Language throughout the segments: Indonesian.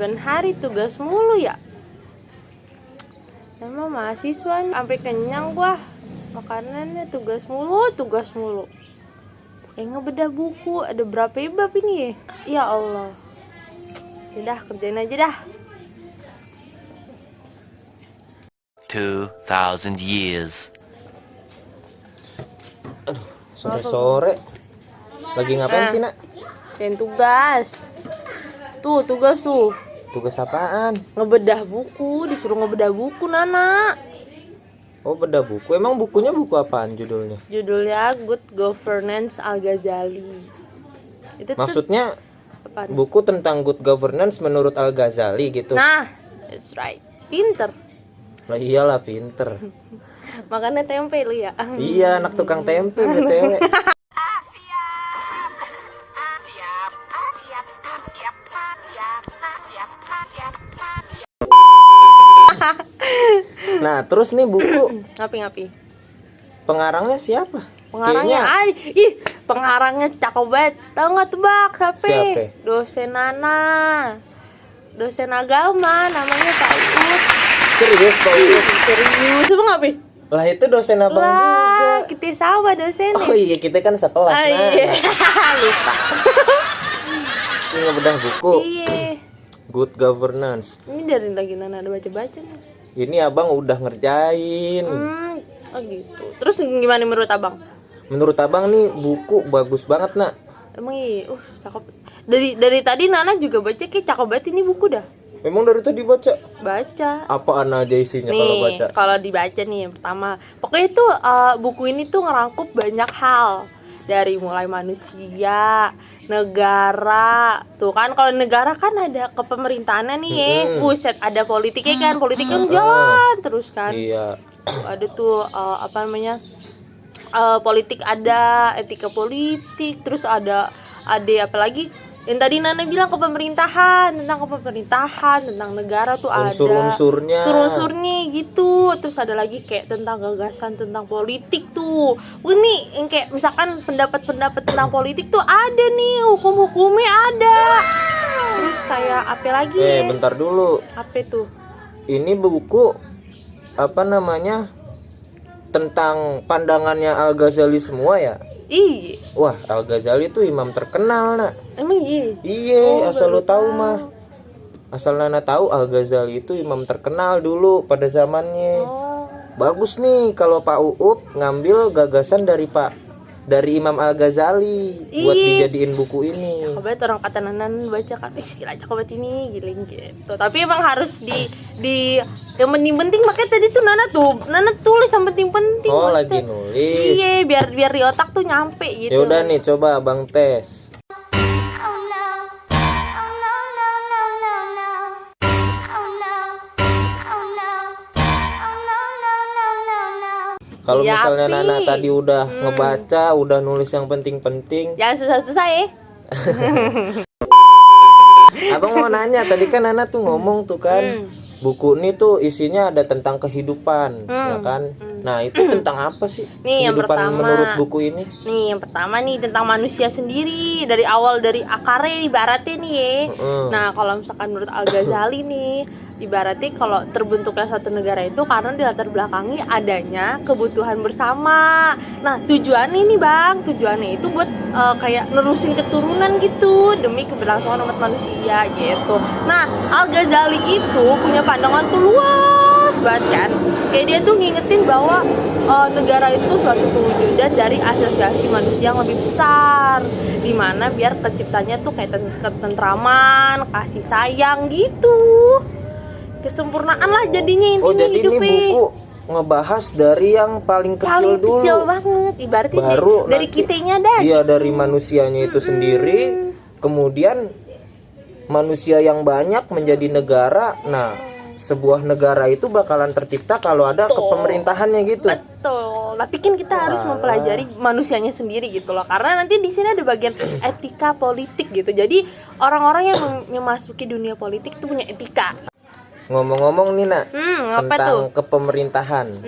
saban hari tugas mulu ya. Emang mahasiswa sampai kenyang gua. Makanannya tugas mulu. Ngebedah buku ada berapa bab ini ya? Ya Allah. Udah kerjain aja dah. 2000 years. Aduh, sore-sore. Lagi ngapain sih, Nak? Dan tugas. Tuh, tugas tuh. Tugas apaan? Ngebedah buku, disuruh ngebedah buku, Nana. Oh, bedah buku. Emang bukunya buku apaan judulnya? Judulnya Good Governance Al-Ghazali. Itu Maksudnya apaan? buku tentang good governance menurut Al-Ghazali gitu. Nah, that's right. Pinter. Lah iyalah pinter. Makanya tempe lu ya. Iya, anak tukang tempe BTW. Nah, terus nih buku Ngapi-ngapi. pengarangnya siapa? Pengarangnya Kayaknya pengarangnya cakep banget. Tahu nggak tebak siapa? Siapa? Dosen Nana. Dosen agama namanya Pak Uut. serius Pak Uut. Serius, emang ngapain? Lah itu dosen abang juga. Lah, kita sama dosennya. Oh iya, kita kan sekelas. Ah, iya. Lupa. Ini ngebedah buku. Iya. Good governance. Ini dari lagi Nana ada baca-baca nih. Ini abang udah ngerjain. Oh gitu. Terus gimana menurut abang? Menurut abang nih buku bagus banget, Nak. Emang iya, cakep. Dari tadi Nana juga baca kayak cakep banget ini buku dah. Memang dari tadi baca? Baca. Apaan aja isinya kalau Nih, baca? kalau dibaca nih yang pertama, pokoknya itu buku ini tuh ngerangkup banyak hal. Dari mulai manusia, negara. Tuh kan kalau negara kan ada kepemerintahannya nih ya. Buset, ada politiknya kan. Politik kan jalan terus kan. Iya. Tuh, ada tuh apa namanya? Politik ada, etika politik, terus ada apa lagi? Yang tadi Nana bilang kepemerintahan, tentang negara tuh ada unsur-unsurnya gitu. Terus ada lagi kayak tentang gagasan tentang politik tuh. Ini yang kayak misalkan pendapat-pendapat tentang politik tuh ada nih, hukum-hukumnya ada. Terus kayak apa lagi? Bentar dulu. Apa tuh? Ini buku apa namanya? Tentang pandangannya Al-Ghazali semua ya? Iya. Wah, Al-Ghazali tuh imam terkenal, Nak. Emang iya? Iya, asal lu tahu mah. Asal Nana tahu Al-Ghazali itu imam terkenal dulu pada zamannya. Bagus nih kalau Pak Uut ngambil gagasan dari Imam Al-Ghazali buat dijadiin buku ini. Cakep banget orang kata Nanan baca kan, gila cakep banget ini, gila gitu. Tapi emang harus di yang penting-penting, makanya tadi tuh Nana tulis yang penting-penting. Oh, lagi nulis. Iya, biar di otak tuh nyampe gitu. Ya udah nih, coba Abang tes. Kalau misalnya Nana tadi udah ngebaca, udah nulis yang penting-penting. Jangan susah-susah ya. Abang mau nanya, tadi kan Nana tuh ngomong tuh kan, buku ini tuh isinya ada tentang kehidupan, ya kan? Nah, itu tentang apa sih? Nih, kehidupan yang pertama, menurut buku ini? Nih, yang pertama nih tentang manusia sendiri, dari awal dari akarnya ibaratnya nih ya. Nah, kalau misalkan menurut Al-Ghazali nih, ibaratnya kalau terbentuknya satu negara itu karena dilatar belakangi adanya kebutuhan bersama. Nah, tujuannya ini Bang, tujuannya itu buat kayak nerusin keturunan gitu demi keberlangsungan umat manusia gitu. Nah, Al-Ghazali itu punya pandangan tuh luas banget kan. Kayak dia tuh ngingetin bahwa negara itu suatu kewujudan dari asosiasi manusia yang lebih besar, dimana biar terciptanya tuh kayak ketentraman, kasih sayang gitu. Kesempurnaan lah jadinya intinya. Oh, jadi hidupnya. ini buku ngebahas dari yang paling kecil dulu. Kecil banget, ibaratnya baru dari nanti, kitanya dah. Iya, dari manusianya itu sendiri, kemudian manusia yang banyak menjadi negara. Nah, sebuah negara itu bakalan tercipta kalau ada kepemerintahannya gitu. Betul. Tapi kan kita harus mempelajari manusianya sendiri gitu loh. Karena nanti di sini ada bagian etika politik gitu. Jadi orang-orang yang memasuki dunia politik itu punya etika. Ngomong-ngomong nih Nak, tentang tuh? kepemerintahan.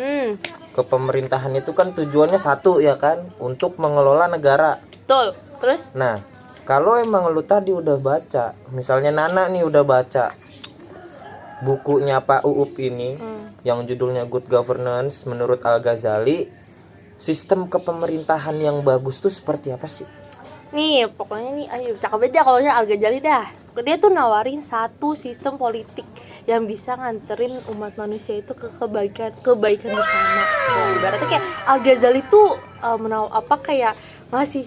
Kepemerintahan itu kan tujuannya satu ya kan, untuk mengelola negara. Betul. Terus? Nah, Kalau emang lu tadi udah baca, misalnya Nana nih udah baca bukunya Pak Uup ini yang judulnya Good Governance menurut Al-Ghazali, sistem kepemerintahan yang bagus tuh seperti apa sih? Nih pokoknya nih, ayo cakep aja kalau Al-Ghazali dah. Dia tuh nawarin satu sistem politik yang bisa nganterin umat manusia itu ke kebaikan bersama. Berarti kayak Al-Ghazali tuh kayak ngasih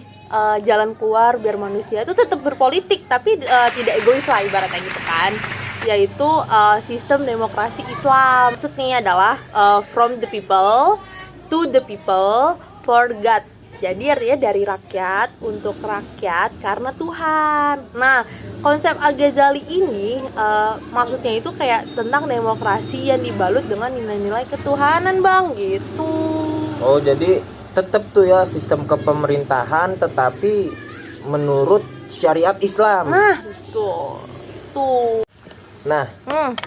jalan keluar biar manusia itu tetap berpolitik tapi tidak egois lah ibaratnya gitu kan, yaitu sistem demokrasi Islam. Maksudnya adalah from the people to the people for God. Jadi artinya dari rakyat untuk rakyat karena Tuhan. Nah, konsep Al-Ghazali ini maksudnya itu kayak tentang demokrasi yang dibalut dengan nilai-nilai ketuhanan, Bang, gitu. Oh, jadi tetap tuh ya sistem kepemerintahan tetapi menurut syariat Islam. Nah, tuh. Nah,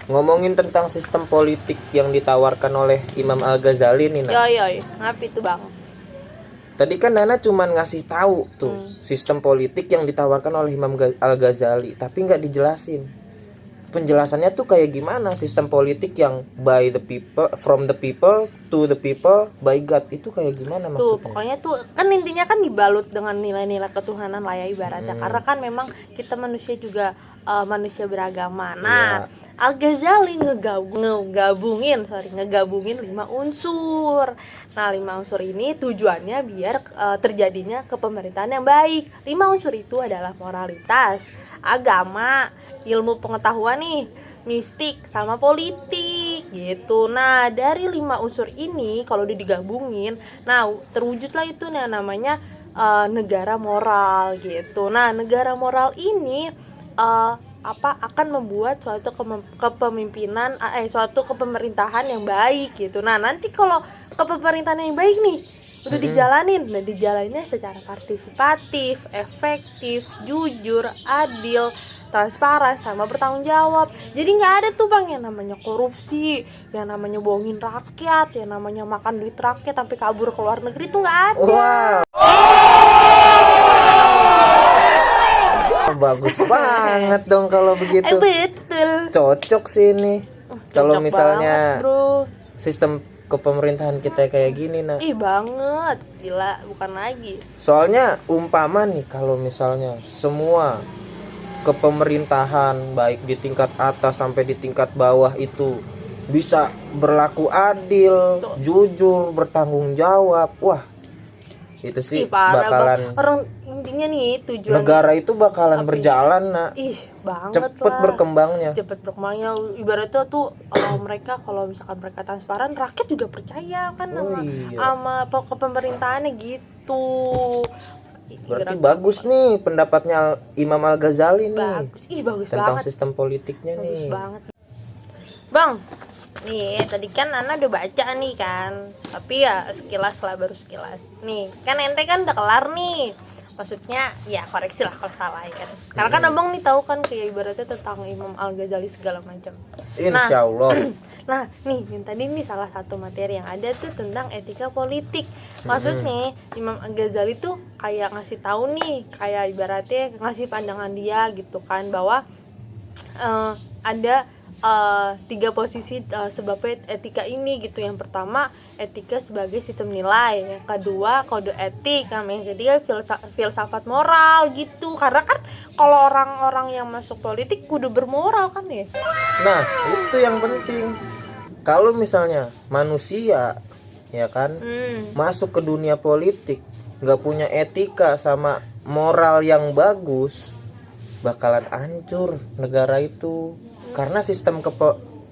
ngomongin tentang sistem politik yang ditawarkan oleh Imam Al-Ghazali nih, Nah. Yoi, ngapa itu, Bang? Tadi kan Nana cuman ngasih tahu tuh sistem politik yang ditawarkan oleh Imam Al-Ghazali, tapi nggak dijelasin. Penjelasannya tuh kayak gimana sistem politik yang by the people, from the people to the people by God, itu kayak gimana maksudnya? Tuh, pokoknya tuh kan intinya kan dibalut dengan nilai-nilai ketuhanan lah ya ibaratnya. Karena kan memang kita manusia juga manusia beragama. Nah, Al-Ghazali ngegabungin 5 unsur. Nah, 5 unsur ini tujuannya biar terjadinya kepemerintahan yang baik. 5 unsur itu adalah moralitas, agama, ilmu pengetahuan nih, mistik, sama politik gitu. Nah, dari 5 unsur ini kalau digabungin, nah terwujudlah itu namanya negara moral gitu. Nah, negara moral ini akan membuat suatu suatu kepemerintahan yang baik gitu. Nah, nanti kalau kepemerintahan yang baik nih udah dijalanin, dijalaninnya secara partisipatif, efektif, jujur, adil, transparan, sama bertanggung jawab. Jadi nggak ada tuh, Bang, yang namanya korupsi, yang namanya bohongin rakyat, yang namanya makan duit rakyat sampai kabur ke luar negeri, tuh nggak ada. Wow. Bagus banget dong kalau begitu. Betul. Cocok sih ini. Kalau misalnya banget, sistem kepemerintahan kita kayak gini, Nah. Ih, banget. Gila, bukan lagi. Soalnya umpama nih kalau misalnya semua kepemerintahan baik di tingkat atas sampai di tingkat bawah itu bisa berlaku adil, jujur, bertanggung jawab. Wah, itu sih bakalan orang intinya nih tujuan negara itu bakalan berjalan, Nak. Banget cepet lah. berkembangnya. Ibaratnya tuh mereka kalau misalkan mereka transparan, rakyat juga percaya kan sama kepemerintahannya gitu. Berarti bagus nih pendapatnya Imam Al-Ghazali nih. Bagus tentang banget. Sistem politiknya bagus nih. Banget. Bang, nih tadi kan Ana udah baca nih kan, tapi ya sekilas lah, baru sekilas. Nih kan ente kan udah kelar nih, maksudnya ya koreksi lah kalau salah ya kan. Karena kan abang nih tahu kan kayak ibaratnya tentang Imam Al-Ghazali segala macam. Insya Allah. Nah nih yang tadi nih salah satu materi yang ada tuh tentang etika politik. Maksudnya Imam Al-Ghazali tuh kayak ngasih tahu nih, kayak ibaratnya ngasih pandangan dia gitu kan, bahwa ada 3 posisi sebabnya etika ini gitu. Yang pertama etika sebagai sistem nilai, yang kedua kode etik, yang ketiga filsafat moral gitu. Karena kan kalau orang-orang yang masuk politik kudu bermoral kan ya. Nah itu yang penting. Kalau misalnya manusia ya kan masuk ke dunia politik nggak punya etika sama moral yang bagus, bakalan hancur negara itu. Karena sistem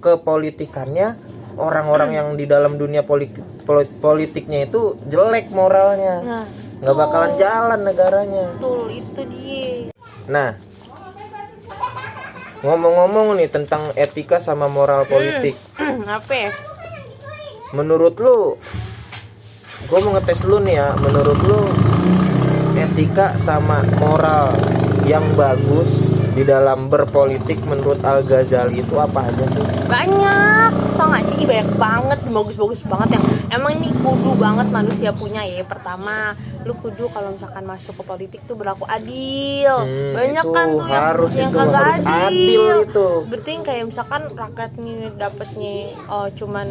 kepolitikannya orang-orang yang di dalam dunia politiknya itu jelek moralnya, nggak bakalan jalan negaranya. Betul, itu dia. Nah, ngomong-ngomong nih tentang etika sama moral politik, apa ya? menurut lu, gue mau ngetes lu nih ya, menurut lu etika sama moral yang bagus di dalam berpolitik menurut Al-Ghazali itu apa aja sih? Banyak, tau gak sih? Banyak banget, bagus-bagus banget yang emang ini kudu banget manusia punya ya. Pertama, lu kudu kalau misalkan masuk ke politik tuh berlaku adil. Banyak itu kan tuh harus yang itu kagak harus adil itu. Berarti kayak misalkan rakyatnya dapatnya cuman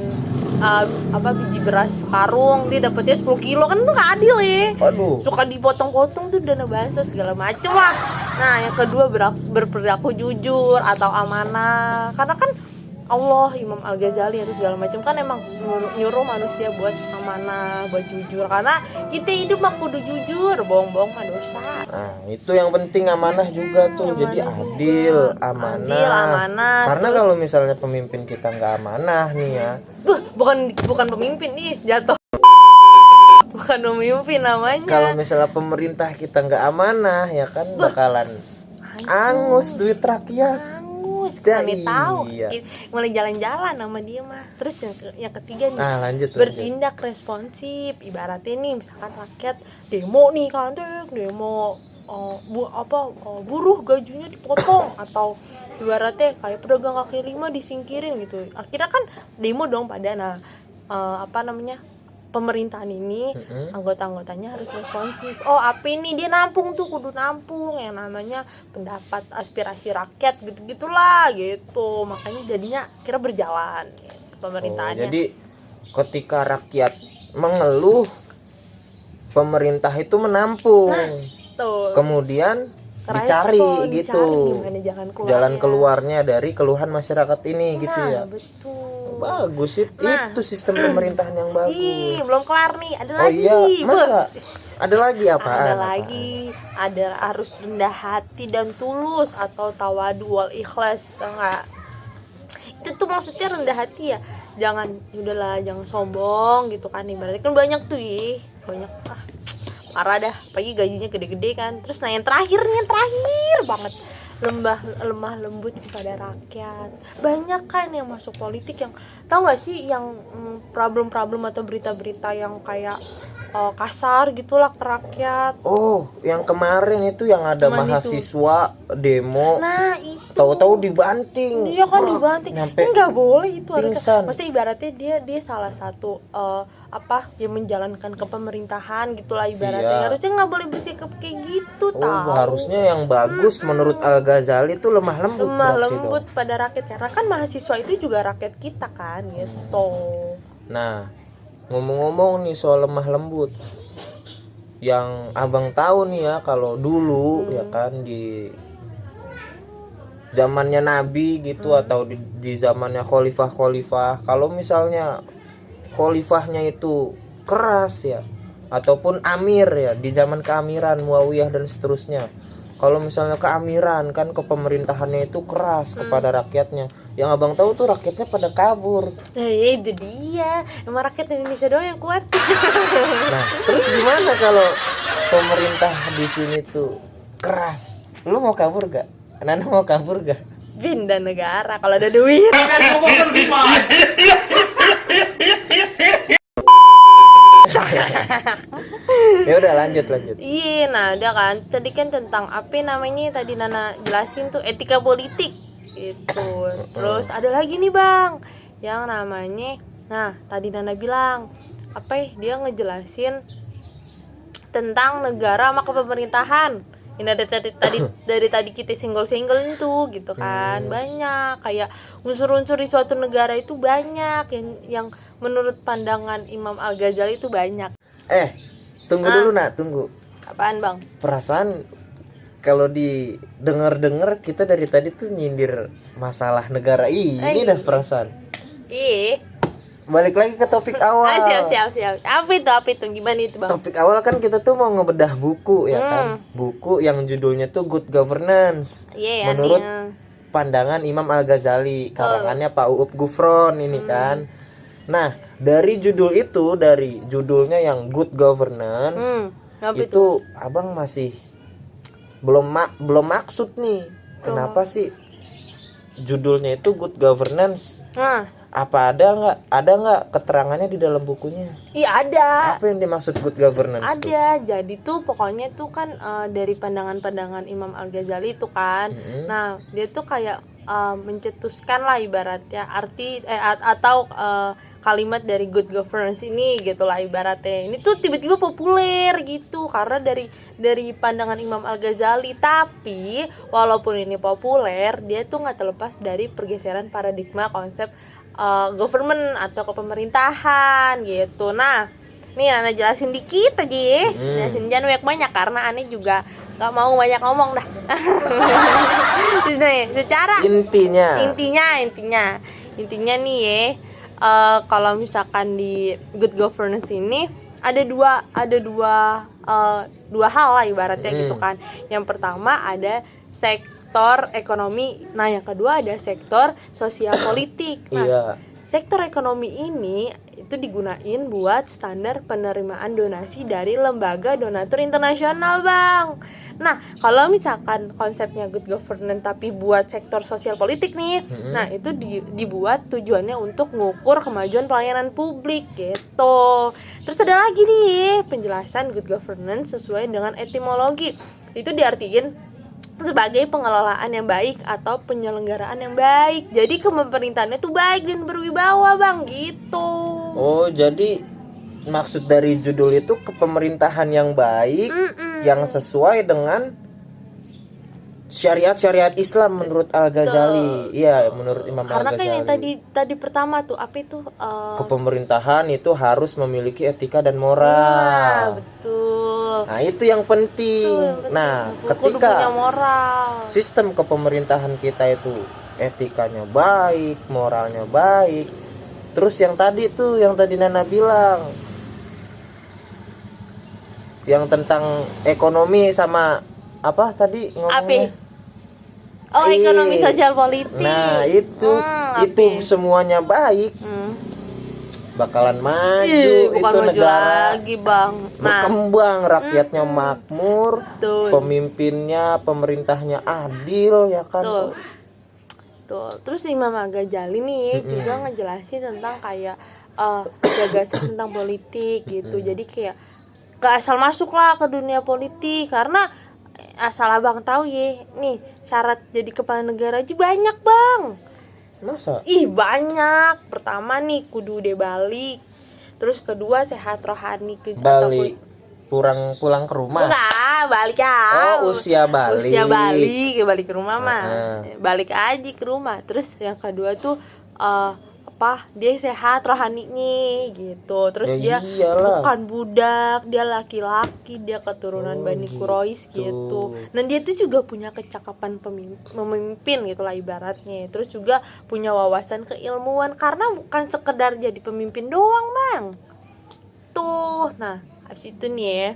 biji beras karung, dia dapatnya 10 kilo, kan tuh gak adil ya. Aduh. Suka dipotong-potong tuh dana bansos segala macem lah. Nah yang kedua berperilaku jujur atau amanah, karena kan Allah, Imam Al-Ghazali atau segala macam kan emang nyuruh manusia buat amanah, buat jujur, karena kita hidup mah kudu jujur, bohong-bohong mah dosa. Nah, itu yang penting amanah juga tuh. Jadi adil, amanah. Karena terus, kalau misalnya pemimpin kita nggak amanah nih ya. bukan pemimpin nih, jatuh. Bukan pemimpin namanya. Kalau misalnya pemerintah kita nggak amanah ya kan bakalan angus duit rakyat. Kami tahu Iya. mulai jalan-jalan sama dia mah. Terus yang ketiga nih, lanjut. bertindak responsif. Ibaratnya nih misalkan rakyat demo nih kan, demo buruh gajinya dipotong, atau ibaratnya kayak pedagang kaki lima disingkirin gitu. Akhirnya kan demo dong pada pemerintahan ini anggota-anggotanya harus responsif. Apa ini dia nampung tuh, kudu nampung yang namanya pendapat aspirasi rakyat gitulah gitu. Makanya jadinya kira berjalan gitu, pemerintahannya. Jadi ketika rakyat mengeluh, pemerintah itu menampung. Tuh. Kemudian dicari gitu jalan keluarnya dari keluhan masyarakat ini gitu ya. Betul. Bagus itu sistem pemerintahan yang bagus. Belum kelar nih, ada lagi. Iya, masa? Ada lagi apa? Ada harus rendah hati dan tulus atau tawadu wal ikhlas, enggak? Itu tuh maksudnya rendah hati ya. Jangan sombong gitu kan, ibaratnya kan banyak tuh banyak parah dah, pagi gajinya gede-gede kan. Terus yang terakhir banget, lemah lembut kepada rakyat. Banyak kan yang masuk politik yang tahu nggak sih, yang problem-problem atau berita-berita yang kayak kasar gitulah ke rakyat. Yang kemarin itu yang ada mahasiswa demo. Nah itu tahu-tahu dibanting. Iya kan dibanting. Nggak boleh itu. Maksudnya ibaratnya dia salah satu yang menjalankan kepemerintahan gitulah ibaratnya. Harusnya nggak boleh bersikap kayak gitu. Harusnya yang bagus menurut Al-Ghazali itu lemah lembut pada rakyat, karena kan mahasiswa itu juga rakyat kita kan gitu. Nah, ngomong-ngomong nih soal lemah lembut, yang abang tahu nih ya, kalau dulu ya kan di zamannya Nabi gitu atau di zamannya khalifah, kalau misalnya khalifahnya itu keras ya, ataupun amir ya, di zaman keamiran Muawiyah dan seterusnya, kalau misalnya keamiran kan kepemerintahannya itu keras kepada rakyatnya, yang abang tahu tuh rakyatnya pada kabur. Itu dia, emang rakyat Indonesia doang yang kuat. Nah terus gimana kalau pemerintah di sini tuh keras, lu mau kabur gak? Nana mau kabur gak? Pindah negara kalau ada duit. Ya udah lanjut. Iya, nah udah kan. Tadi kan tentang apa namanya, tadi Nana jelasin tuh etika politik itu. Terus ada lagi nih Bang, yang namanya, nah tadi Nana bilang dia ngejelasin tentang negara sama kepemerintahan. Ini ada dari tadi kita single itu gitu kan. Banyak kayak unsur-unsur di suatu negara itu banyak yang menurut pandangan Imam Al-Ghazali itu banyak. Tunggu dulu tunggu. Apaan Bang? Perasaan kalau didengar kita dari tadi tuh nyindir masalah negara ini dah perasaan. Balik lagi ke topik awal. Siap. Apa itu? Gimana itu Bang? Topik awal kan kita tuh mau ngebedah buku ya kan. Buku yang judulnya tuh Good Governance. Menurut pandangan Imam Al-Ghazali, karangannya Pak U'up Gufron ini kan. Nah, dari judulnya yang Good Governance, itu abang masih belum maksud nih. Kenapa sih judulnya itu Good Governance? Apa ada nggak keterangannya di dalam bukunya? Iya ada. Apa yang dimaksud good governance? Ada. Jadi tuh pokoknya tuh kan dari pandangan Imam Al-Ghazali itu kan. Nah dia tuh kayak mencetuskan lah ibaratnya arti atau kalimat dari good governance ini gitulah ibaratnya. Ini tuh tiba-tiba populer gitu karena dari pandangan Imam Al-Ghazali. Tapi walaupun ini populer, dia tuh nggak terlepas dari pergeseran paradigma konsep government atau kepemerintahan gitu. Nah, nih Ana jelasin dikit aja ya. Jelasin jangan banyak karena Ana juga gak mau banyak ngomong dah. Nih, secara intinya nih ya, kalau misalkan di good governance ini ada dua hal lah ibaratnya gitu kan. Yang pertama ada sektor ekonomi, nah yang kedua ada sektor sosial politik. Nah, sektor ekonomi ini itu digunain buat standar penerimaan donasi dari lembaga donatur internasional, Bang. Nah, kalau misalkan konsepnya good governance tapi buat sektor sosial politik nih, nah itu dibuat tujuannya untuk mengukur kemajuan pelayanan publik gitu. Terus ada lagi nih penjelasan good governance sesuai dengan etimologi. Itu diartikan sebagai pengelolaan yang baik atau penyelenggaraan yang baik. Jadi kepemerintahannya tuh baik dan berwibawa, Bang, gitu. Oh, jadi maksud dari judul itu kepemerintahan yang baik, yang sesuai dengan syariat Islam menurut Al-Ghazali. Iya, menurut Imam Al-Ghazali. Karena kan yang tadi pertama tuh apa itu? Kepemerintahan itu harus memiliki etika dan moral. Betul. Nah, itu yang penting. Nah, ketika sistem kepemerintahan kita itu etikanya baik, moralnya baik. Terus yang tadi Nana bilang, yang tentang ekonomi sama apa tadi ngomongnya? Ekonomi sosial politik. Nah, itu semuanya baik. Bakalan maju itu negara lagi, Bang. Berkembang, rakyatnya makmur, pemimpinnya, pemerintahnya adil, ya kan. Tuh. Terus Imam Al-Ghazali nih juga ngejelasin tentang kayak gagasan tentang politik gitu. Jadi kayak gak asal masuk lah ke dunia politik, karena asal abang tahu ya, nih syarat jadi kepala negara aja banyak, Bang. Masa? Banyak. Pertama nih kudu udah balik. Terus kedua sehat rohani balik. Pulang ke rumah. Enggak, balik ya. Usia balik ke rumah mah. Balik aja ke rumah. Terus yang kedua tuh dia sehat rohaninya gitu. Terus dia bukan budak, dia laki-laki, dia keturunan Bani Quraisy gitu. Dan dia tuh juga punya kecakapan memimpin gitu lah ibaratnya. Terus juga punya wawasan keilmuan, karena bukan sekedar jadi pemimpin doang, Bang. Tuh. Nah, habis itu nih ya.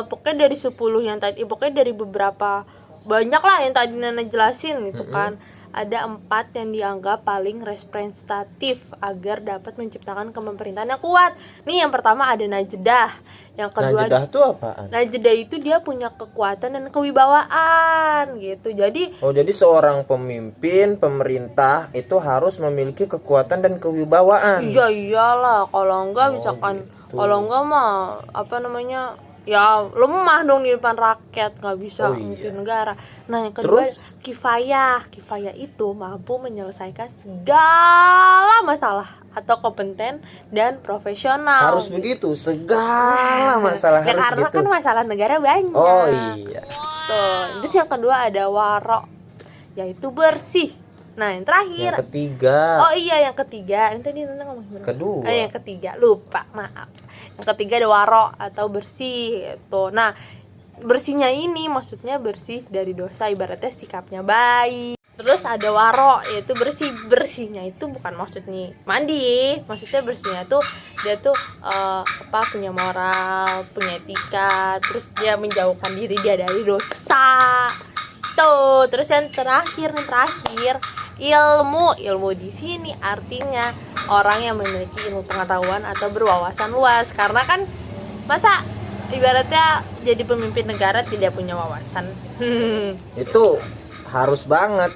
Pokoknya dari 10 yang tadi, pokoknya dari beberapa banyak lah yang tadi Nana jelasin gitu kan. Ada 4 yang dianggap paling representatif agar dapat menciptakan kepemerintahan yang kuat. Nih yang pertama ada Najdah. Yang kedua, Najdah itu apaan? Najdah itu dia punya kekuatan dan kewibawaan gitu. Jadi seorang pemimpin, pemerintah itu harus memiliki kekuatan dan kewibawaan. Iyalah, kalau enggak misalkan kalau enggak mah ya lemah dong di depan rakyat, nggak bisa memimpin negara. Nah yang kedua kifayah itu mampu menyelesaikan segala masalah atau kompeten dan profesional. Harus begitu, segala masalah harus karena gitu. Karena kan masalah negara banyak. Tuh. Terus yang kedua ada waro, yaitu bersih. Nah yang terakhir. Yang ketiga. Yang ketiga. Yang tadi Nana ngomong gimana? Kedua. Yang ketiga, lupa, maaf. Yang ketiga ada waro atau bersih gitu. Nah, bersihnya ini maksudnya bersih dari dosa, ibaratnya sikapnya baik. Terus ada waro, yaitu bersihnya itu bukan maksudnya mandi, maksudnya bersihnya tuh dia tuh punya moral, punya etika, terus dia menjauhkan diri dia dari dosa. Tuh, terus yang terakhir ilmu di sini artinya orang yang memiliki ilmu pengetahuan atau berwawasan luas, karena kan masa ibaratnya jadi pemimpin negara tidak punya wawasan. Itu harus banget.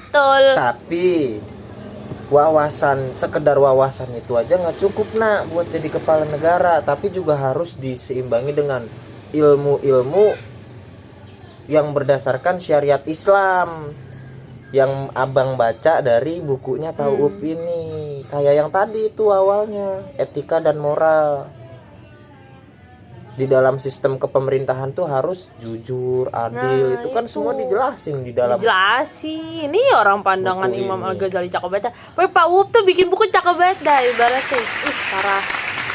Betul. Tapi sekedar wawasan itu aja nggak cukup buat jadi kepala negara, tapi juga harus diseimbangi dengan ilmu yang berdasarkan syariat Islam. yang abang baca dari bukunya Pak Uup ini. Kayak yang tadi itu awalnya, etika dan moral. Di dalam sistem kepemerintahan tuh harus jujur, adil. Nah, itu kan semua dijelasin di dalam dijelasin. Ini orang pandangan buku Imam ini. Al-Ghazali cakep banget. Pak Uup tuh bikin buku cakep banget dah ibaratnya. Parah.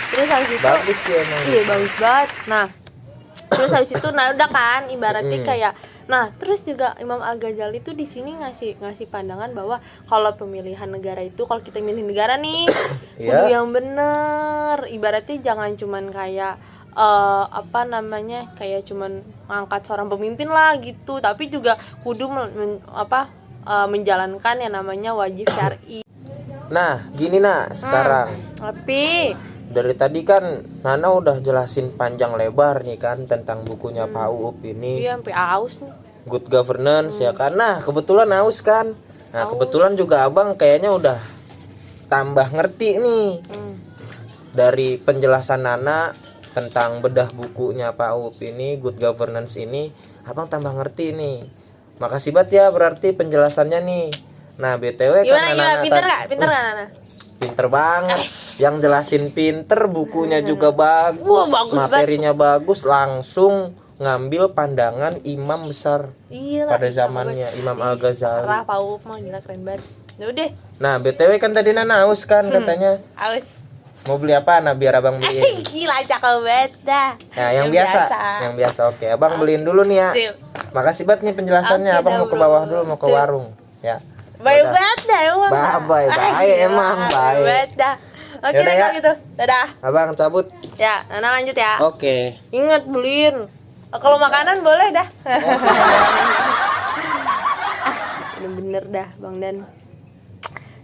Terus habis itu bagus sih emang. iya bagus banget. Nah, terus habis itu nah udah kan ibaratnya kayak nah terus juga Imam Al-Ghazali tuh di sini ngasih pandangan bahwa kalau pemilihan negara itu kalau kita milih negara nih kudu yang bener. Ibaratnya jangan cuman kayak kayak cuman ngangkat seorang pemimpin lah gitu, tapi juga kudu menjalankan yang namanya wajib syar'i. Nah gini sekarang Tapi dari tadi kan Nana udah jelasin panjang lebar nih kan tentang bukunya Pak Uup ini. dia sampai aus nih. Good Governance ya kan. Nah kebetulan aus kan. Nah kebetulan juga abang kayaknya udah tambah ngerti nih dari penjelasan Nana tentang bedah bukunya Pak Uup ini, Good Governance ini. Abang tambah ngerti nih. Makasih banget ya berarti penjelasannya nih. Nah BTW Gimana kan Nana pinter gak Nana? Pinter banget. Yang jelasin pinter, bukunya juga bagus, bagus materinya bagus, langsung ngambil pandangan imam besar pada zamannya, Imam Al-Ghazali. Parah, Pak Uup mah gila keren banget. Ya udah. Nah BTW kan tadi Nana aus kan katanya. Aus. Mau beli apa? Nah biar abang beliin. Gila cakep banget dah. Nah yang biasa. Oke, abang beliin dulu nih ya. Sip. Makasih banget nih penjelasannya. Oke, Abang mau ke bawah dulu, mau ke warung ya. Baik banget dah emang. Baik emang baik. Banget dah. Oke Yaudah deh ya. kalau gitu. Dadah. Abang cabut. Ya, Nana lanjut ya. Oke. Ingat beliin. Kalau makanan boleh dah. Bener dah Bang Dan.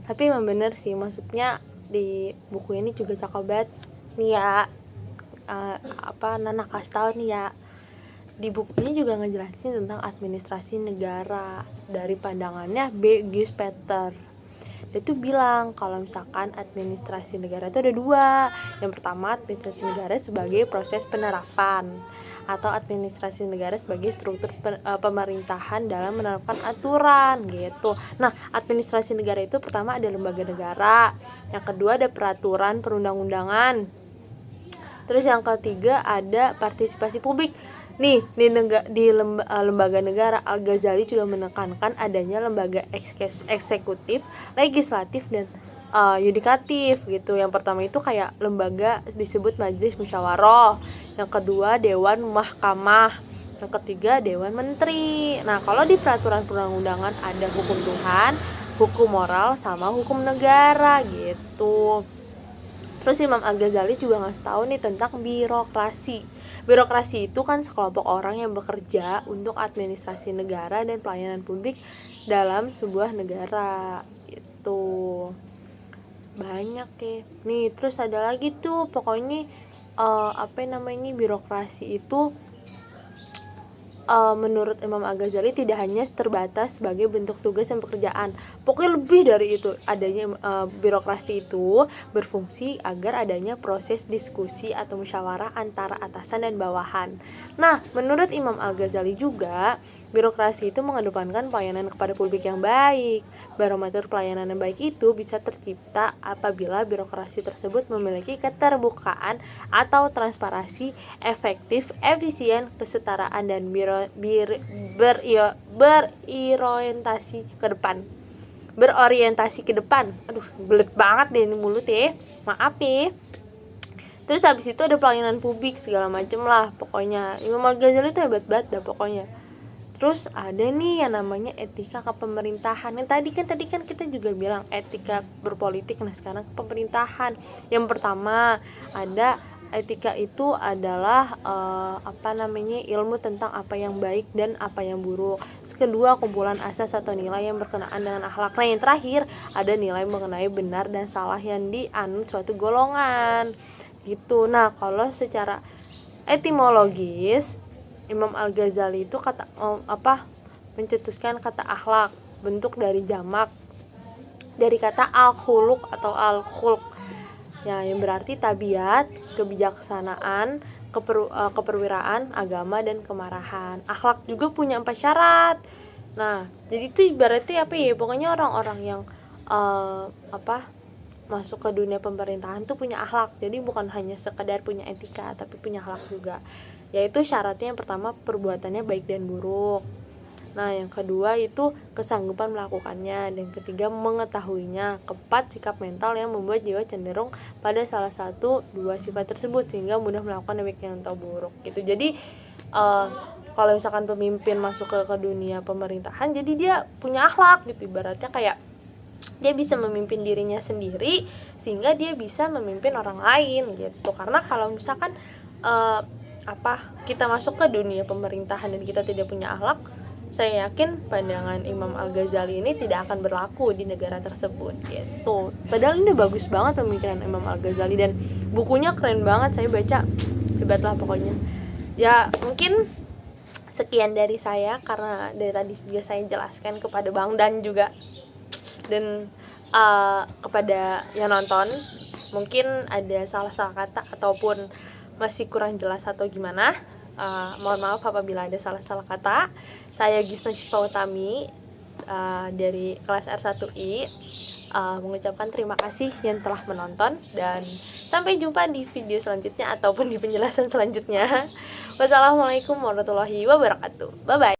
Tapi emang bener sih, maksudnya di buku ini juga cakep banget nih ya. Nana kasih tahu nih ya. Di buku ini juga ngejelasin tentang administrasi negara dari pandangannya B. Gius Peter. Dia tuh bilang kalau misalkan administrasi negara itu ada dua. Yang pertama administrasi negara sebagai proses penerapan, atau administrasi negara sebagai struktur pemerintahan dalam menerapkan aturan gitu. Nah, administrasi negara itu pertama ada lembaga negara, yang kedua ada peraturan perundang-undangan, terus yang ketiga ada partisipasi publik. Di lembaga negara, Al-Ghazali juga menekankan adanya lembaga eksekutif, legislatif, dan yudikatif gitu. Yang pertama itu kayak lembaga disebut majelis musyawarah, yang kedua dewan mahkamah, yang ketiga dewan menteri. Nah kalau di peraturan perundang-undangan ada hukum Tuhan, hukum moral, sama hukum negara gitu. Terus Imam Al-Ghazali juga ngasih tahu nih tentang birokrasi. Birokrasi itu kan sekelompok orang yang bekerja untuk administrasi negara dan pelayanan publik dalam sebuah negara gitu. Banyak ya nih. Terus ada lagi tuh pokoknya birokrasi itu menurut Imam Al-Ghazali tidak hanya terbatas sebagai bentuk tugas dan pekerjaan. Pokoknya lebih dari itu. Adanya birokrasi itu berfungsi agar adanya proses diskusi atau musyawarah antara atasan dan bawahan. Nah, menurut Imam Al-Ghazali juga birokrasi itu mengedepankan pelayanan kepada publik yang baik. Barometer pelayanan yang baik itu bisa tercipta apabila birokrasi tersebut memiliki keterbukaan atau transparansi, efektif, efisien, kesetaraan, dan berorientasi ke depan. Aduh, belet banget deh ini mulut ya. Maaf ya. Terus habis itu ada pelayanan publik segala macem lah pokoknya. Imam Al-Ghazali itu hebat banget dah pokoknya. Terus ada nih yang namanya etika kepemerintahan. Yang tadi kan kita juga bilang etika berpolitik. Nah sekarang pemerintahan. Yang pertama ada etika itu adalah ilmu tentang apa yang baik dan apa yang buruk. Kedua, kumpulan asas atau nilai yang berkenaan dengan akhlak. Nah yang terakhir ada nilai mengenai benar dan salah yang dianut suatu golongan gitu. Nah kalau secara etimologis Imam Al-Ghazali itu mencetuskan kata akhlak, bentuk dari jamak dari kata al-khuluq atau al-khulq ya, yang berarti tabiat, kebijaksanaan, keperwiraan, agama, dan kemarahan. Akhlak juga punya 4 syarat, Nah, jadi itu ibaratnya apa ya? Pokoknya orang-orang yang masuk ke dunia pemerintahan tuh punya akhlak. Jadi bukan hanya sekedar punya etika, tapi punya akhlak juga. Yaitu syaratnya yang pertama perbuatannya baik dan buruk. Nah, yang kedua itu kesanggupan melakukannya, dan ketiga mengetahuinya. Keempat, sikap mental yang membuat jiwa cenderung pada salah satu dua sifat tersebut sehingga mudah melakukan baik yang atau buruk gitu. Jadi kalau misalkan pemimpin masuk ke dunia pemerintahan, jadi dia punya akhlak gitu, ibaratnya kayak dia bisa memimpin dirinya sendiri sehingga dia bisa memimpin orang lain gitu. Karena kalau misalkan kita masuk ke dunia pemerintahan dan kita tidak punya akhlak, saya yakin pandangan Imam Al-Ghazali ini tidak akan berlaku di negara tersebut gitu. Padahal ini bagus banget pemikiran Imam Al-Ghazali dan bukunya keren banget, saya baca hebat lah pokoknya. Ya mungkin sekian dari saya, karena dari tadi juga saya jelaskan kepada Bang dan juga dan kepada yang nonton, mungkin ada salah-salah kata ataupun masih kurang jelas atau gimana. Mohon maaf apabila ada salah-salah kata. Saya Gisna Syifa Utami dari kelas R1I mengucapkan terima kasih yang telah menonton, dan sampai jumpa di video selanjutnya ataupun di penjelasan selanjutnya. Wassalamualaikum warahmatullahi wabarakatuh. Bye bye.